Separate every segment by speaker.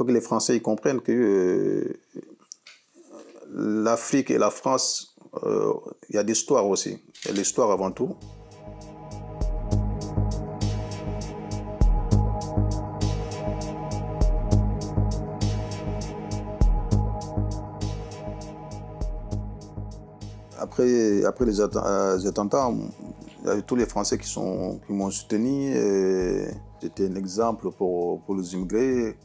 Speaker 1: faut que les Français ils comprennent que l'Afrique et la France, il y a l'histoire aussi. Il y a l'histoire avant tout. Après les attentats, il y avait tous les Français qui m'ont soutenu. J'étais un exemple pour les immigrés.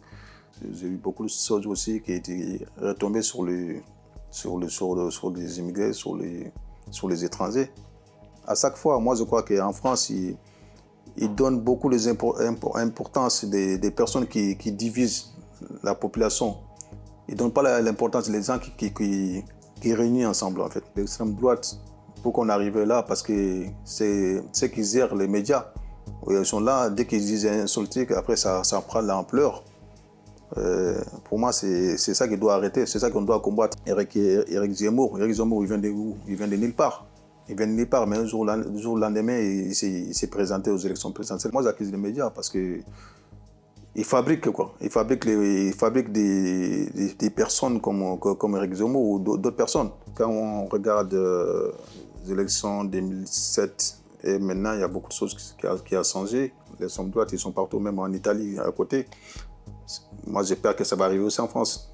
Speaker 1: J'ai eu beaucoup de choses aussi qui étaient retombées sur les immigrés, sur les étrangers. À chaque fois, moi je crois qu'en France, ils donnent beaucoup d'importance des personnes qui divisent la population. Ils ne donnent pas l'importance des gens qui réunissent ensemble en fait. L'extrême droite, pour qu'on arrive là, parce que c'est ceux qui gèrent les médias. Ils sont là, dès qu'ils disent insulter, après ça prend l'ampleur. Pour moi, c'est ça qui doit arrêter, c'est ça qu'on doit combattre. Éric Zemmour, il vient de où? Il vient de nulle part. Il vient de nulle part, mais un jour au lendemain, il s'est présenté aux élections présidentielles. Moi, j'accuse les médias parce que ils fabriquent quoi. Ils fabriquent des personnes comme Éric Zemmour ou d'autres personnes. Quand on regarde les élections 2007 et maintenant, il y a beaucoup de choses qui ont changé. Les hommes de droite, ils sont partout, même en Italie, à côté. Moi, j'ai peur que ça va arriver aussi en France.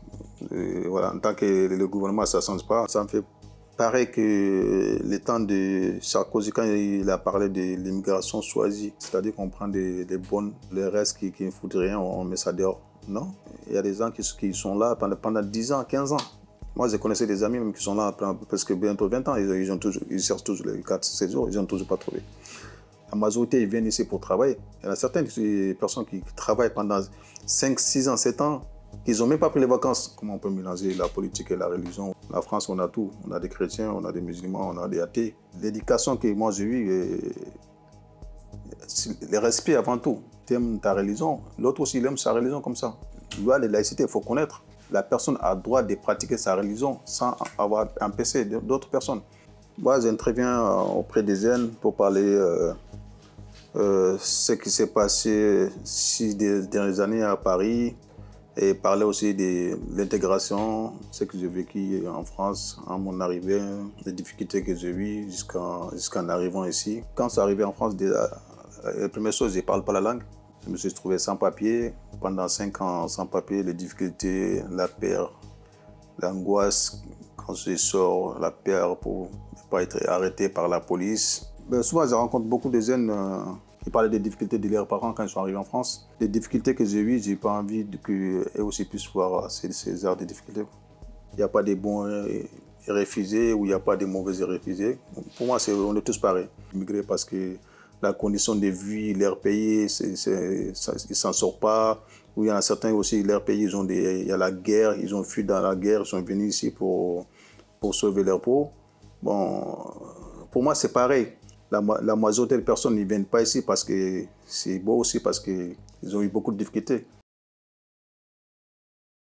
Speaker 1: Voilà, en tant que le gouvernement, ça ne change pas. Ça me fait pareil que le temps de Sarkozy, quand il a parlé de l'immigration choisie, c'est-à-dire qu'on prend des bonnes, les restes qui ne foutent rien, on met ça dehors. Non, il y a des gens qui sont là pendant 10 ans, 15 ans. Moi, je connaissais des amis même qui sont là presque bientôt 20 ans. Ils cherchent toujours les 4-7 jours, ils n'ont toujours pas trouvé. La majorité, ils viennent ici pour travailler. Il y en a certaines personnes qui travaillent pendant 5, 6 ans, 7 ans, qui n'ont même pas pris les vacances. Comment on peut mélanger la politique et la religion? La France, on a tout. On a des chrétiens, on a des musulmans, on a des athées. L'éducation que moi j'ai eue, le respect avant tout. Tu aimes ta religion, l'autre aussi il aime sa religion comme ça. Loi de laïcité, il faut connaître. La personne a le droit de pratiquer sa religion sans avoir empêché d'autres personnes. Moi, j'interviens auprès des jeunes pour parler ce qui s'est passé ces dernières années à Paris et parler aussi de l'intégration, ce que j'ai vécu en France, à mon arrivée, les difficultés que j'ai eues jusqu'en arrivant ici. Quand je suis arrivé en France, la première chose, je ne parle pas la langue. Je me suis trouvé sans papier. Pendant 5 ans sans papier, les difficultés, la peur, l'angoisse. Quand je sors, la peur pour ne pas être arrêté par la police. Ben, souvent, je rencontre beaucoup de jeunes qui parlaient des difficultés de leurs parents quand ils sont arrivés en France. Les difficultés que j'ai eues, je n'ai pas envie qu'eux aussi puissent voir ces heures de difficultés. Il n'y a pas de bons réfugiés ou il n'y a pas de mauvais réfugiés. Pour moi, on est tous pareils. Immigrer parce que la condition de vie, leur pays, ils ne s'en sortent pas. Ou il y en a certains aussi, leur pays, il y a la guerre, ils ont fui dans la guerre, ils sont venus ici pour sauver leur peau. Bon, pour moi, c'est pareil. La majorité des personnes ne viennent pas ici parce que c'est beau aussi, parce qu'ils ont eu beaucoup de difficultés.